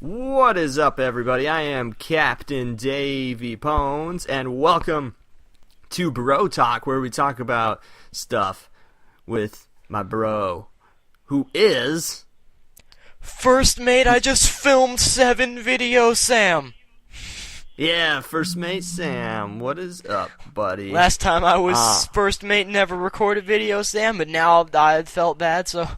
What is up, everybody? I am Captain Davey Pones, and welcome to Bro Talk, where we talk about stuff with my bro, who is... First mate, I just filmed 7 videos, Sam. Yeah, First Mate Sam. What is up, buddy? Last time I was first mate, never recorded video, Sam, but now I felt bad, so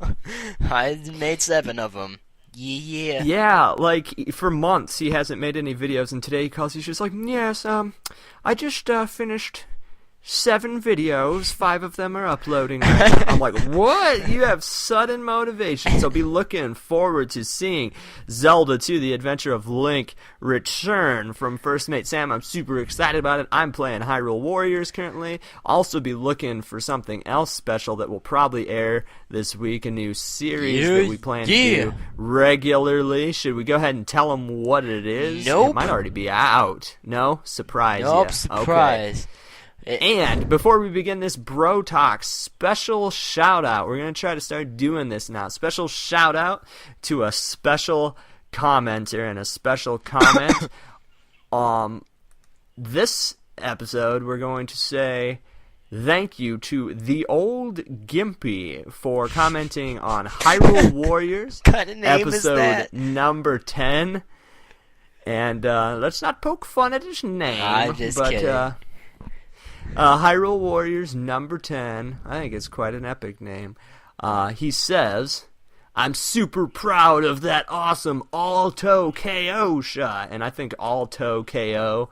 I made 7 of them. Yeah. Yeah, like, for months he hasn't made any videos, and today he calls, he's just like, yes, I just finished 7 videos, 5 of them are uploading right now. I'm like, what? You have sudden motivation. So be looking forward to seeing Zelda 2, The Adventure of Link, return from First Mate Sam. I'm super excited about it. I'm playing Hyrule Warriors currently. Also be looking for something else special that will probably air this week, a new series that we plan to do regularly. Should we go ahead and tell them what it is? Nope. It might already be out. No? Surprise. Nope, ya. surprise. Okay. And before we begin this Bro Talk special shout-out, we're going to try to start doing this now. Special shout-out to a special commenter and a special comment. This episode, we're going to say thank you to the old Gimpy for commenting on Hyrule Warriors, What kind of name episode is that? number 10. And let's not poke fun at his name. I'm just kidding. Hyrule Warriors number 10. I think it's quite an epic name. He says, I'm super proud of that awesome Alto KO shot. And I think Alto KO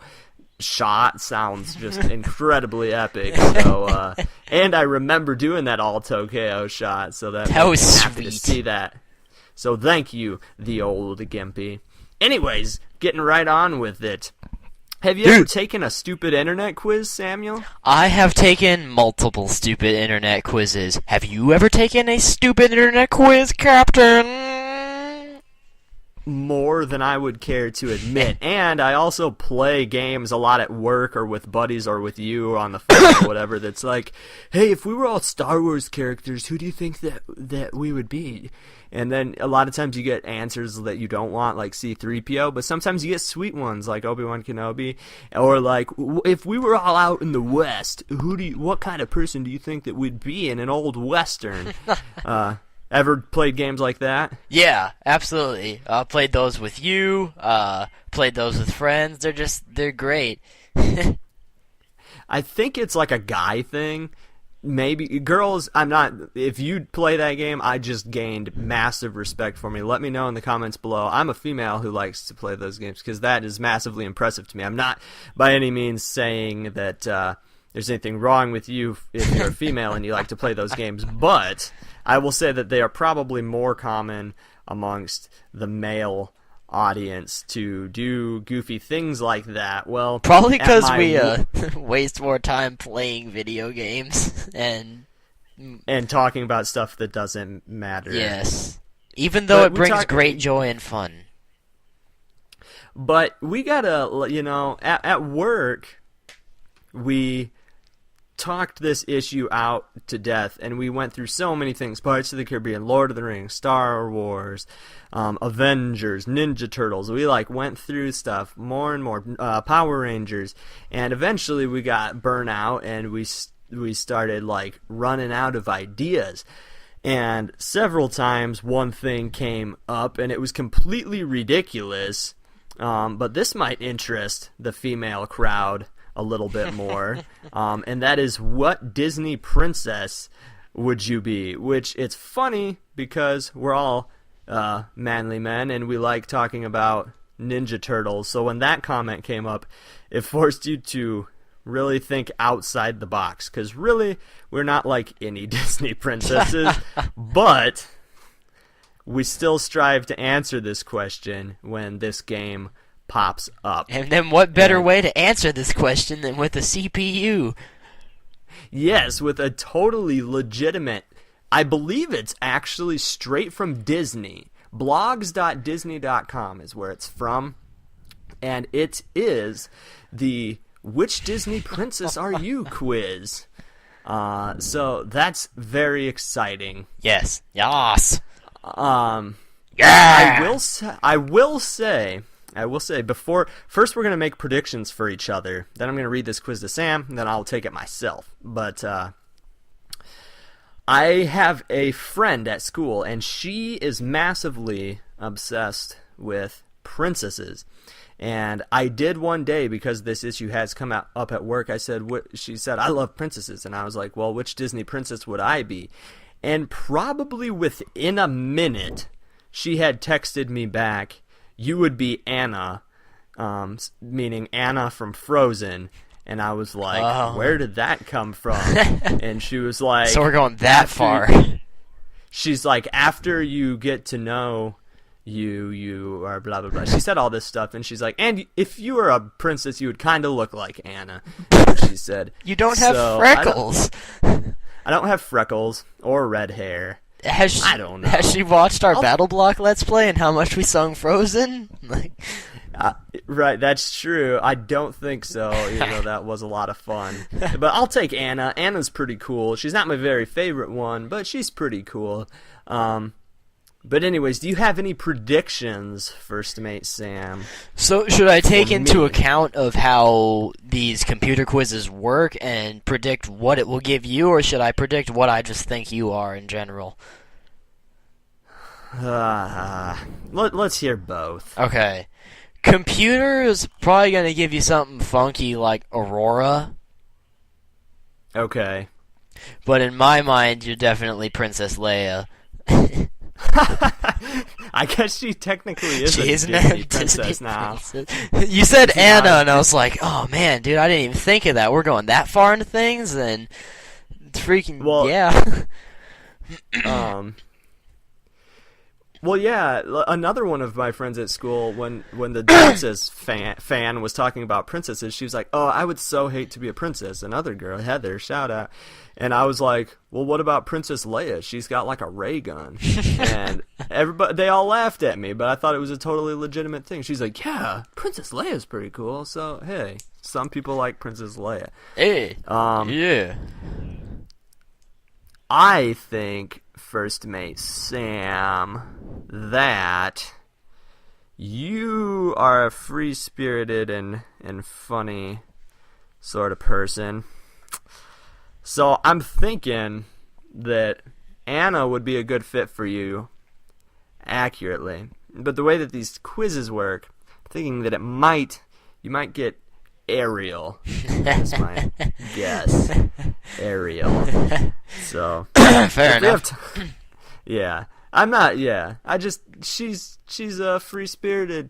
shot sounds just incredibly epic. So, and I remember doing that Alto KO shot, so that was happy to see that. So thank you, the old Gimpy. Anyways, getting right on with it. Have you ever taken a stupid internet quiz, Samuel? I have taken multiple stupid internet quizzes. Have you ever taken a stupid internet quiz, Captain? More than I would care to admit. And I also play games a lot at work or with buddies or with you on the phone or whatever that's like, hey, if we were all Star Wars characters, who do you think that we would be? And then a lot of times you get answers that you don't want, like C-3PO, but sometimes you get sweet ones like Obi-Wan Kenobi, or like, if we were all out in the West, what kind of person do you think that we'd be in an old Western? Ever played games like that? Yeah, absolutely. Played those with you, played those with friends. They're great. I think it's like a guy thing. Maybe girls, if you play that game, I just gained massive respect for me. Let me know in the comments below. I'm a female who likes to play those games because that is massively impressive to me. I'm not by any means saying that there's anything wrong with you if you're a female and you like to play those games, but I will say that they are probably more common amongst the male audience to do goofy things like that. Well, probably because we waste more time playing video games and talking about stuff that doesn't matter. Yes, even though it brings great joy and fun. But we gotta, at work, we talked this issue out to death, and we went through so many things: Pirates of the Caribbean, Lord of the Rings, Star Wars, Avengers, Ninja Turtles. We went through stuff more and more, Power Rangers, and eventually we got burnout, and we started running out of ideas. And several times one thing came up, and it was completely ridiculous, but this might interest the female crowd a little bit more, and that is, what Disney princess would you be? Which, it's funny because we're all manly men and we like talking about Ninja Turtles, so when that comment came up, it forced you to really think outside the box, because really, we're not like any Disney princesses, but we still strive to answer this question when this game pops up. And then what better way to answer this question than with a CPU? Yes, with a totally legitimate, I believe it's actually straight from Disney. Blogs.disney.com is where it's from. And it is the Which Disney Princess Are You quiz. So that's very exciting. Yes. Yas. Yeah. I will say. First we're gonna make predictions for each other. Then I'm gonna read this quiz to Sam. And then I'll take it myself. But I have a friend at school, and she is massively obsessed with princesses. And I did one day, because this issue has come up at work, she said, I love princesses. And I was like, well, which Disney princess would I be? And probably within a minute, she had texted me back, you would be Anna, meaning Anna from Frozen. And I was like, where did that come from? And she was like... So we're going that far. She's like, after you get to know... You are blah blah blah. She said all this stuff, and she's like, and if you were a princess, you would kind of look like Anna. She said, you don't have freckles. I don't have freckles or red hair. I don't know. Has she watched our Battle Block Let's Play and how much we sung Frozen? Right, that's true. I don't think so, even though that was a lot of fun. But I'll take Anna. Anna's pretty cool. She's not my very favorite one, but she's pretty cool. But anyways, do you have any predictions, First Mate Sam? So should I take into account of how these computer quizzes work and predict what it will give you, or should I predict what I just think you are in general? Let's hear both. Okay. Computer is probably going to give you something funky like Aurora. Okay. But in my mind, you're definitely Princess Leia. I guess she technically is a Disney princess now. You said Anna, and I was like, oh man, dude, I didn't even think of that. We're going that far into things, and it's freaking, yeah. Well, yeah, another one of my friends at school, when the princess fan was talking about princesses, she was like, oh, I would so hate to be a princess. Another girl, Heather, shout out. And I was like, well, what about Princess Leia? She's got like a ray gun. And they all laughed at me, but I thought it was a totally legitimate thing. She's like, yeah, Princess Leia's pretty cool. So, hey, some people like Princess Leia. Hey, yeah. I think, First Mate Sam, that you are a free-spirited and funny sort of person. So I'm thinking that Anna would be a good fit for you, accurately. But the way that these quizzes work, I'm thinking that you might get Ariel. That's my guess. Ariel. So fair enough. Yeah, I'm not. Yeah, she's a free-spirited,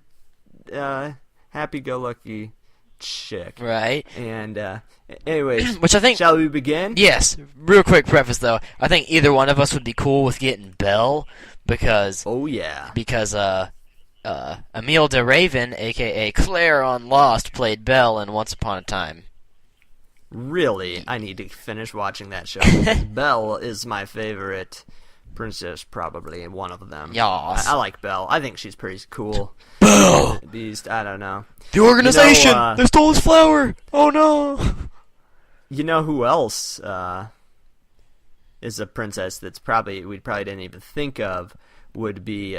happy-go-lucky chick. Right. And anyways, which I think. Shall we begin? Yes. Real quick preface though. I think either one of us would be cool with getting Belle because. Oh yeah. Because Emile de Raven, aka Claire on Lost, played Belle in Once Upon a Time. Really, I need to finish watching that show. Belle is my favorite princess, probably one of them. Yas. I like Belle. I think she's pretty cool. Belle! Beast, I don't know. The organization! They stole his flower! Oh no! You know who else is a princess that's we probably didn't even think of would be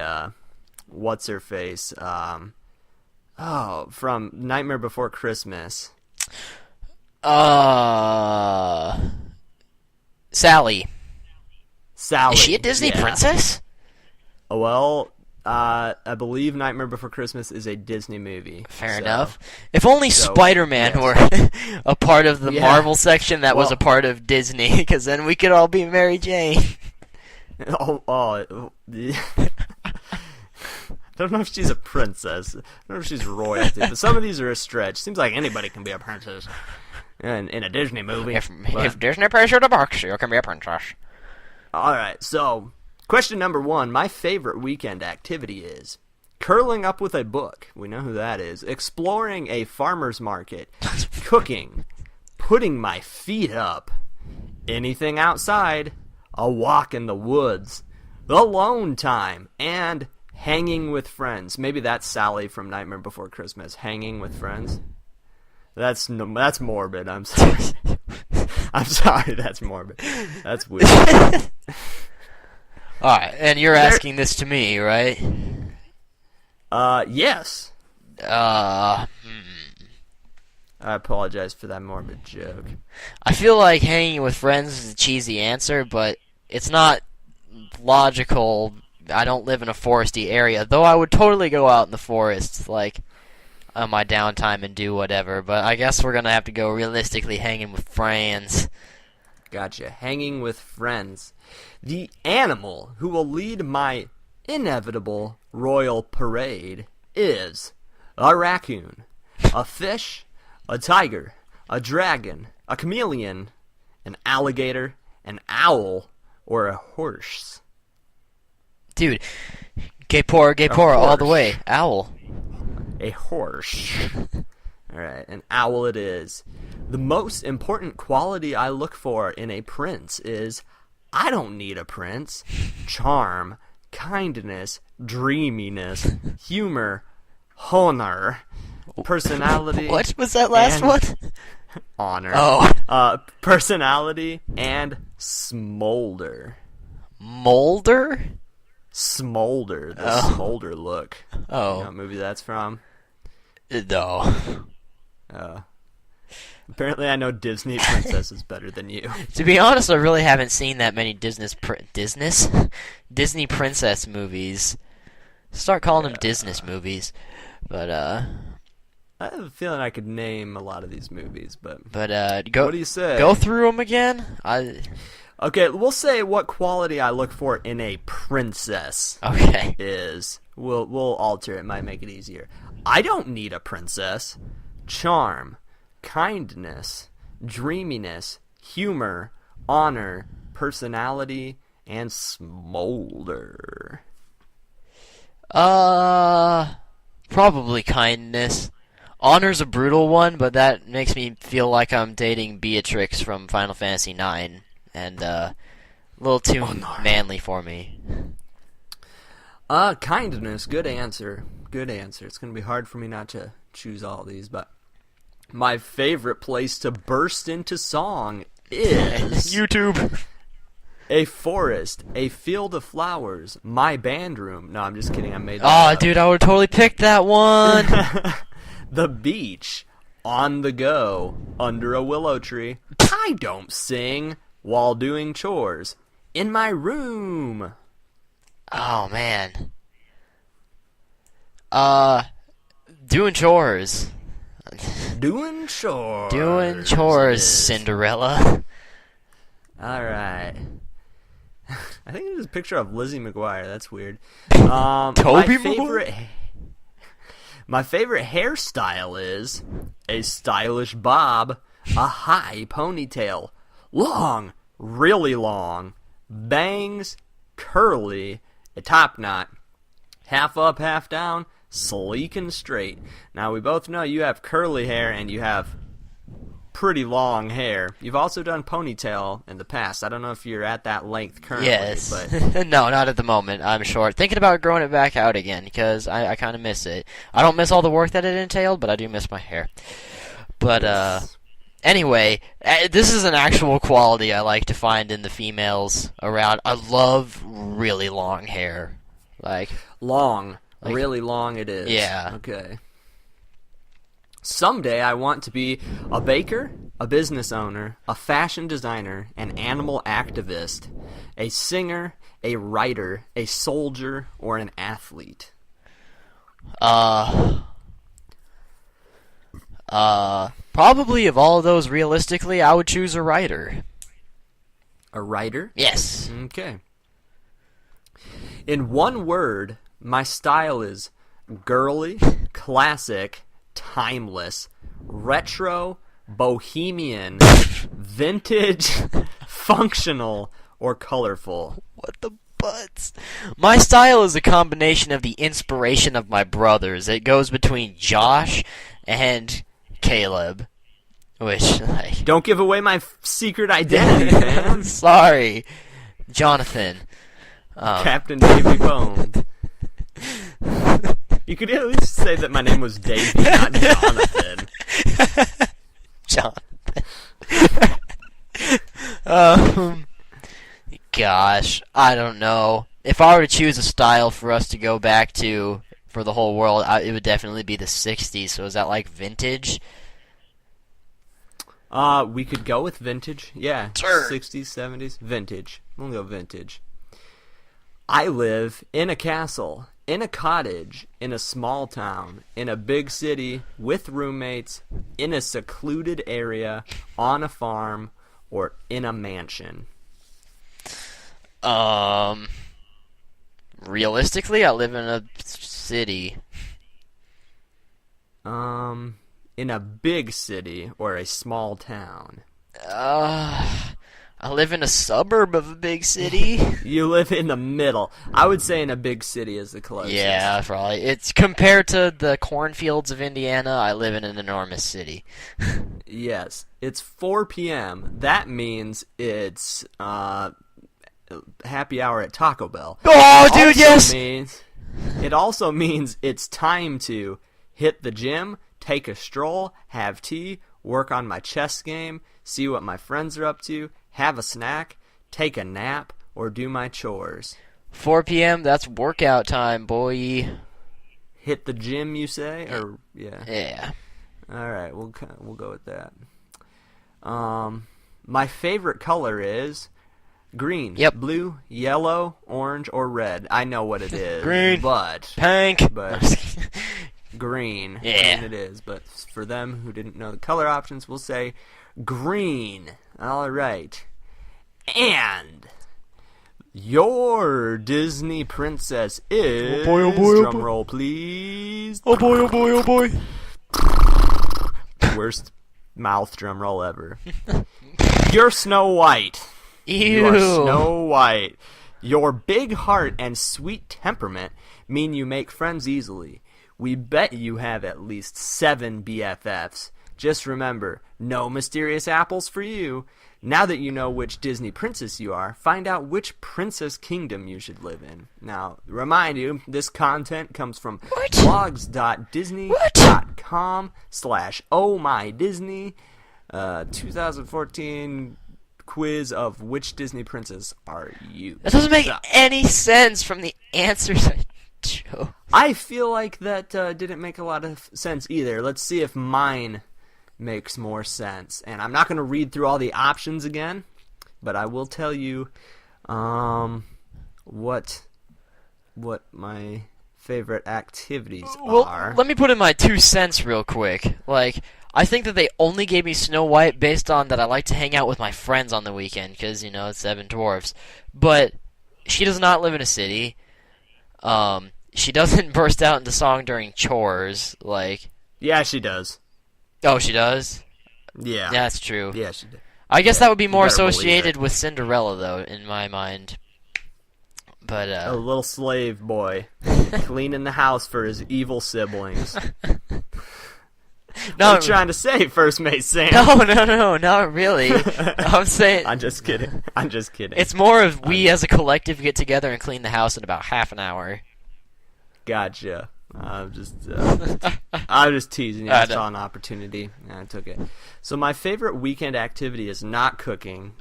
what's her face? From Nightmare Before Christmas. Sally. Sally. Is she a Disney princess? Well, I believe Nightmare Before Christmas is a Disney movie. Fair enough. If only Spider-Man were a part of the Marvel section that was a part of Disney, because then we could all be Mary Jane. I don't know if she's a princess. I don't know if she's royalty, but some of these are a stretch. Seems like anybody can be a princess in a Disney movie. If Disney pays you the bucks, you can be a princess. Alright, so, question number 1. My favorite weekend activity is curling up with a book. We know who that is. Exploring a farmer's market. Cooking. Putting my feet up. Anything outside. A walk in the woods. Alone time. And hanging with friends. Maybe that's Sally from Nightmare Before Christmas. Hanging with friends. That's morbid. I'm sorry. I'm sorry. That's morbid. That's weird. Alright, and you're asking this to me, right? Yes. Hmm. I apologize for that morbid joke. I feel like hanging with friends is a cheesy answer, but it's not logical. I don't live in a foresty area, though I would totally go out in the forest, like, on my downtime and do whatever, but I guess we're gonna have to go realistically hanging with friends. Gotcha. Hanging with friends. The animal who will lead my inevitable royal parade is a raccoon, a fish, a tiger, a dragon, a chameleon, an alligator, an owl, or a horse. Dude, gay poor, all the way. Owl. A horse. Alright, an owl it is. The most important quality I look for in a prince is, I don't need a prince. Charm, kindness, dreaminess, humor, honor, personality. What was that last one? Honor. Oh. Personality and smolder. Molder? Smolder. The smolder look. Oh. You know what movie that's from? No. Apparently I know Disney princesses better than you. To be honest, I really haven't seen that many Disney princess movies. Start calling them Disney movies. But, I have a feeling I could name a lot of these movies, but go. What do you say? Go through them again? Okay, we'll say what quality I look for in a princess. Okay. Is we'll alter it. Might make it easier. I don't need a princess. Charm, kindness, dreaminess, humor, honor, personality, and smolder. Probably kindness. Honor's a brutal one, but that makes me feel like I'm dating Beatrix from Final Fantasy IX, and a little too manly for me. Kindness, good answer. Good answer. It's going to be hard for me not to choose all these, but my favorite place to burst into song is YouTube. A forest, a field of flowers, my band room. No, I'm just kidding. I made that up. Dude, I would totally pick that one. The beach, on the go, under a willow tree. I don't sing while doing chores. In my room. Oh, man. Doing chores. Doing chores. Doing chores, Cinderella. Alright. I think there's a picture of Lizzie McGuire. That's weird. Toby Maguire? My favorite hairstyle is a stylish bob, a high ponytail, long, really long, bangs, curly, a top knot, half up, half down, sleek and straight. Now, we both know you have curly hair and you have pretty long hair. You've also done ponytail in the past. I don't know if you're at that length currently. Yes. But No, not at the moment. I'm short. Thinking about growing it back out again because I kind of miss it. I don't miss all the work that it entailed, but I do miss my hair. But, anyway, this is an actual quality I like to find in the females around. I love really long hair. Long. Really long it is. Yeah. Okay. Someday I want to be a baker, a business owner, a fashion designer, an animal activist, a singer, a writer, a soldier, or an athlete. Probably of all of those, realistically, I would choose a writer. A writer? Yes. Okay. In one word, my style is girly, classic, timeless, retro, bohemian, vintage, functional, or colorful. What the butts? My style is a combination of the inspiration of my brothers. It goes between Josh and Caleb. Which, Don't give away my secret identity, man. Sorry. Jonathan. Captain Davy Bones. You could at least say that my name was Davy, not Jonathan. Jonathan. gosh, I don't know. If I were to choose a style for us to go back to for the whole world, it would definitely be the 60s. So is that like vintage? We could go with vintage. Yeah, Sure. 60s, 70s, vintage. We'll go vintage. I live in a castle, in a cottage, in a small town, in a big city, with roommates, in a secluded area, on a farm, or in a mansion. Realistically, I live in a city. In a big city or a small town. I live in a suburb of a big city. You live in the middle. I would say in a big city is the closest. Yeah, probably. It's compared to the cornfields of Indiana, I live in an enormous city. Yes. It's 4 p.m. That means it's happy hour at Taco Bell. Oh, dude, yes! It also means it's time to hit the gym, take a stroll, have tea, work on my chess game, see what my friends are up to, have a snack, take a nap, or do my chores. 4 p.m., that's workout time, boy. Hit the gym, you say? Or yeah. Yeah. All right, we'll go with that. My favorite color is green. Yep. Blue, yellow, orange, or red. I know what it is. Green. But Pink. green. Yeah. Green it is. But for them who didn't know the color options, we'll say green. All right. And your Disney princess is... Oh boy, oh boy, oh drum boy. roll, please. Oh boy, oh boy, oh boy. Worst mouth drum roll ever. You're Snow White. Ew. You are Snow White. Your big heart and sweet temperament mean you make friends easily. We bet you have at least 7 BFFs. Just remember, no mysterious apples for you. Now that you know which Disney princess you are, find out which princess kingdom you should live in. Now, remind you, this content comes from blogs.disney.com/ohmydisney 2014 quiz of which Disney princess are you. That doesn't make any sense from the answers I chose. I feel like that didn't make a lot of sense either. Let's see if mine makes more sense. And I'm not going to read through all the options again, but I will tell you what my favorite activities are. Let me put in my 2 cents real quick. Like, I think that they only gave me Snow White based on that I like to hang out with my friends on the weekend, because, you know, it's 7 dwarfs. But she does not live in a city. She doesn't burst out into song during chores, like... Yeah, she does. Oh, she does? Yeah. That's true. Yeah, she does. I guess that would be more better believe associated it. with Cinderella, though, in my mind. But, A little slave boy cleaning the house for his evil siblings. What are you trying to say, First Mate Sam? No, not really. I'm saying... I'm just kidding. It's more of we as a collective get together and clean the house in about half an hour. Gotcha. I'm just teasing you. I saw an opportunity and I took it. So my favorite weekend activity is not cooking.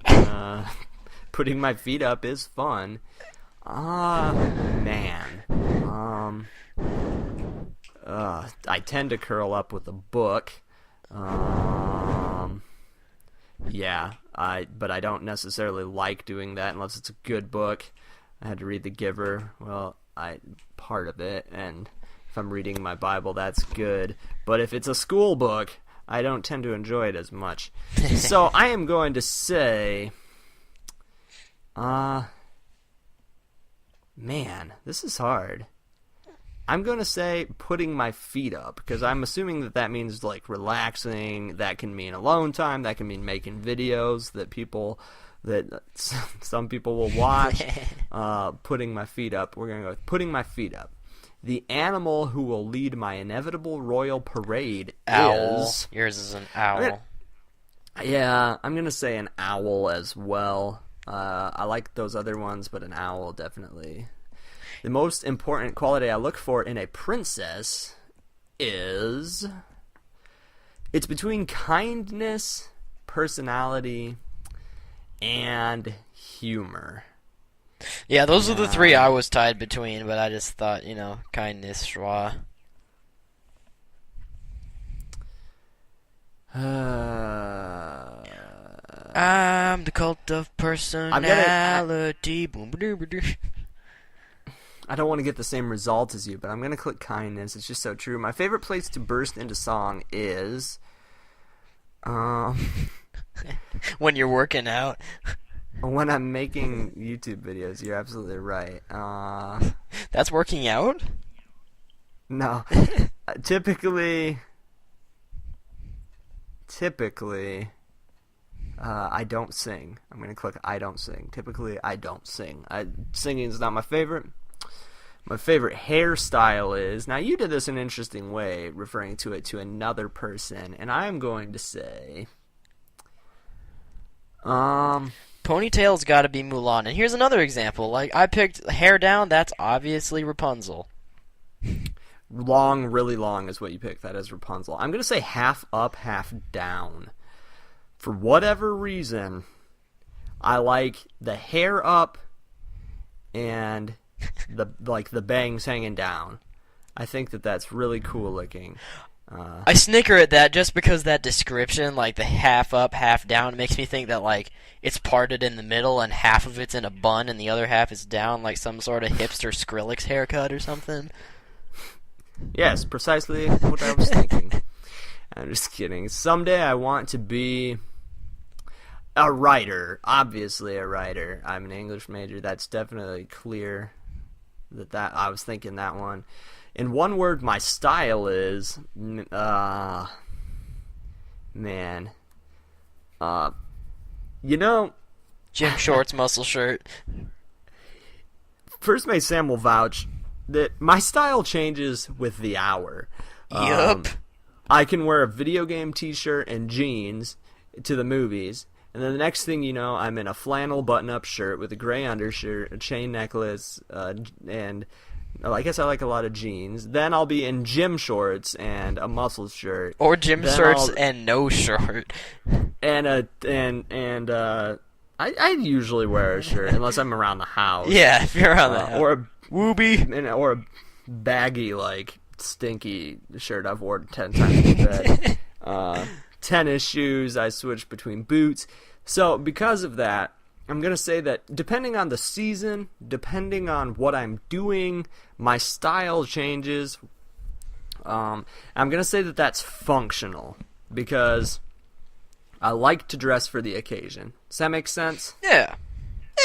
Putting my feet up is fun. Man. I tend to curl up with a book. Yeah. But I don't necessarily like doing that unless it's a good book. I had to read The Giver. Well, part of it, and if I'm reading my Bible, that's good. But if it's a school book, I don't tend to enjoy it as much. So I am going to say, man, this is hard. I'm going to say putting my feet up, because I'm assuming that means like relaxing. That can mean alone time. That can mean making videos that some people will watch. Putting my feet up. We're going to go with putting my feet up. The animal who will lead my inevitable royal parade is... Yours is an owl. I'm going to say an owl as well. I like those other ones, but an owl definitely. The most important quality I look for in a princess is... It's between kindness, personality, and humor. Yeah, those are the three I was tied between, but I just thought, kindness, joie. I'm the cult of personality. I don't want to get the same result as you, but I'm going to click kindness. It's just so true. My favorite place to burst into song is... when you're working out. When I'm making YouTube videos. You're absolutely right. That's working out? No. Typically, I don't sing. I'm going to click I don't sing. Typically, I don't sing. Singing is not my favorite. My favorite hairstyle is... Now, you did this in an interesting way, referring to it to another person, and I'm going to say... Ponytail's got to be Mulan. And here's another example. Like, I picked hair down, that's obviously Rapunzel. Long, really long is what you picked. That is Rapunzel. I'm going to say half up, half down. For whatever reason, I like the hair up and the bangs hanging down. I think that's really cool looking. I snicker at that just because that description, like the half up, half down, makes me think that like it's parted in the middle and half of it's in a bun and the other half is down, like some sort of hipster Skrillex haircut or something. Yes, precisely what I was thinking. I'm just kidding. Someday I want to be a writer. Obviously a writer. I'm an English major. That's definitely clear that I was thinking that one. In one word, my style is, man, Gym shorts, muscle shirt. First Mate Sam will vouch that my style changes with the hour. Yup. I can wear a video game t-shirt and jeans to the movies, and then the next thing you know, I'm in a flannel button-up shirt with a gray undershirt, a chain necklace, and... I guess I like a lot of jeans. Then I'll be in gym shorts and a muscle shirt. Or gym shorts and no shirt. I usually wear a shirt unless I'm around the house. Yeah, if you're around the house. Or a or a baggy, like, stinky shirt I've worn 10 times in bed. Tennis shoes, I switch between boots. So because of that, I'm going to say that depending on the season, depending on what I'm doing, my style changes. I'm going to say that that's functional because I like to dress for the occasion. Does that make sense? Yeah.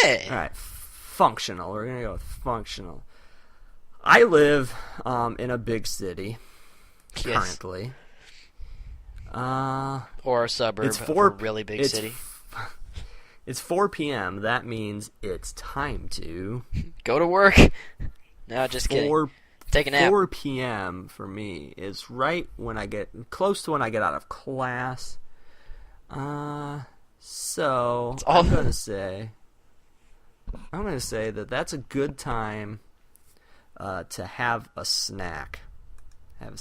Hey. All right, functional. We're going to go with functional. I live in a big city currently. Or a suburb of a really big city. It's 4 p.m. That means it's time to... Go to work. No, just kidding. Take a nap. 4 p.m. for me is right when I get... Close to when I get out of class. So... I'm going to say that that's a good time to have a snack. And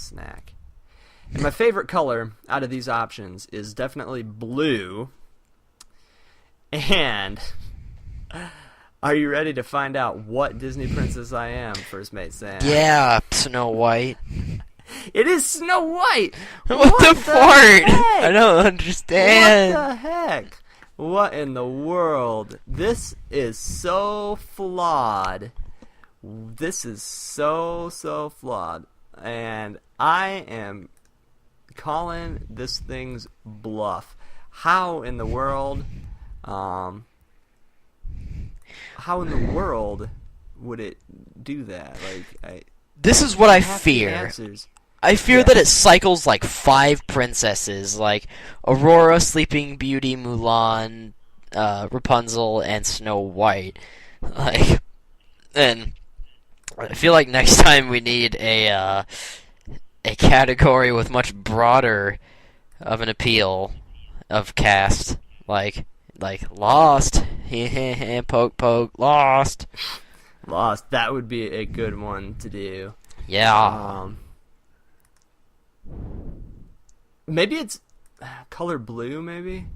my favorite color out of these options is definitely blue. And are you ready to find out what Disney princess I am, First Mate Sam? Yeah, Snow White. It is Snow White! What the fart? I don't understand. What the heck? What in the world? This is so flawed. This is so flawed. And I am calling this thing's bluff. How in the world... how in the world would it do that? This is what I fear. I fear that it cycles like 5 princesses, like Aurora, Sleeping Beauty, Mulan, Rapunzel, and Snow White. And I feel like next time we need a category with much broader of an appeal of cast, like Lost, poke, Lost. That would be a good one to do. Yeah. Maybe it's color blue. Maybe.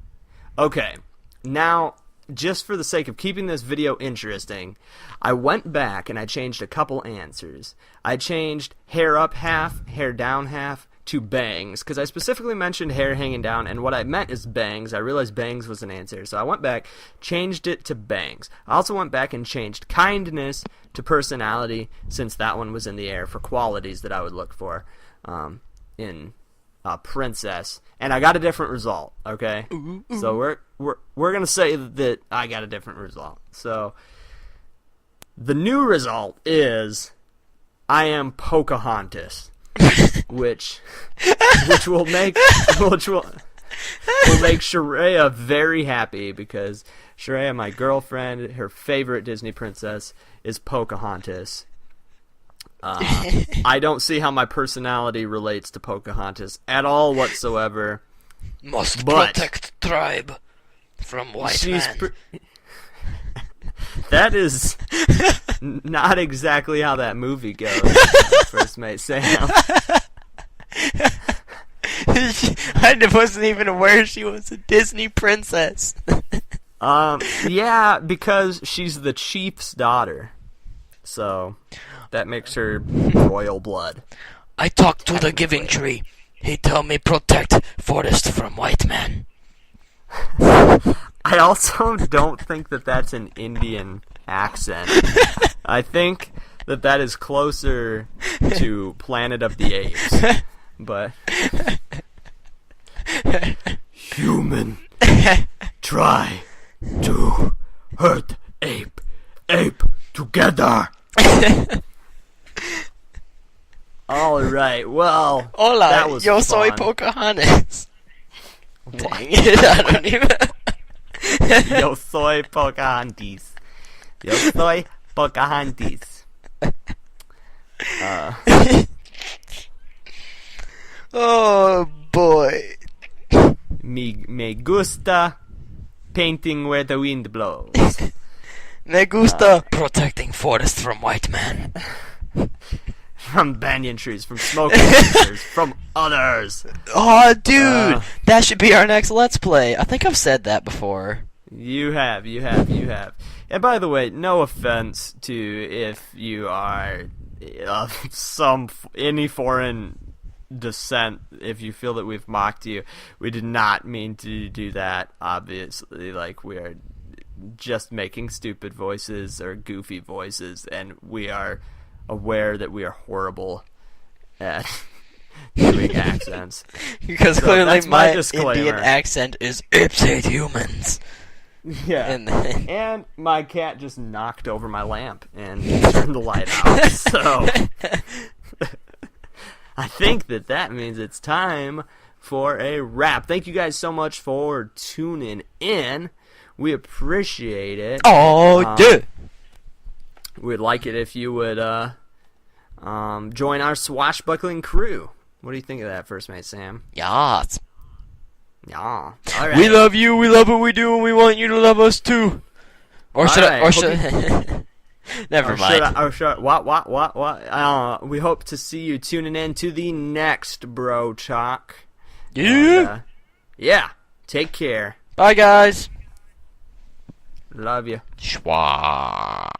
Okay. Now, just for the sake of keeping this video interesting, I went back and I changed a couple answers. I changed hair up half, hair down half to bangs, because I specifically mentioned hair hanging down, and what I meant is bangs. I realized bangs was an answer, so I went back, changed it to bangs. I also went back and changed kindness to personality, since that one was in the air, for qualities that I would look for in a princess, and I got a different result. Okay, so we're gonna say that I got a different result. So the new result is I am Pocahontas. which will make Sharia very happy, because Sharia, my girlfriend, her favorite Disney princess is Pocahontas. I don't see how my personality relates to Pocahontas at all whatsoever. Must protect tribe from white man. That is not exactly how that movie goes, First Mate Sam. I wasn't even aware she was a Disney princess. Yeah, because she's the chief's daughter. So, that makes her royal blood. I talked to the giving tree. He tell me protect forest from white man. I also don't think that that's an Indian accent. I think that is closer to Planet of the Apes. But human, try to hurt ape together. All right. Well, hola, that was yo fun. soy Pocahontas. What? Dang it, I don't even. Yo soy Pocahontas. Yo soy Pocahontas. Oh boy. Me gusta painting where the wind blows. Me gusta protecting forest from white man. From banyan trees, from smoking monsters, from others. Oh, dude, that should be our next Let's Play. I think I've said that before. You have. And by the way, no offense to if you are any foreign descent, if you feel that we've mocked you. We did not mean to do that, obviously. Like, we are just making stupid voices or goofy voices, and we are aware that we are horrible at doing accents. Because so clearly my disclaimer. Indian accent is apes hate humans. Yeah, and my cat just knocked over my lamp and turned the light out. So I think that means it's time for a wrap. Thank you guys so much for tuning in. We appreciate it. Oh, dude. We'd like it if you would join our swashbuckling crew. What do you think of that, First Mate Sam? Yes. Yeah. All right. We love you. We love what we do, and we want you to love us too. Or should I? Or should? Never mind. What? We hope to see you tuning in to the next Bro Talk. Yeah. Yeah. Take care. Bye, guys. Love you. Schwa.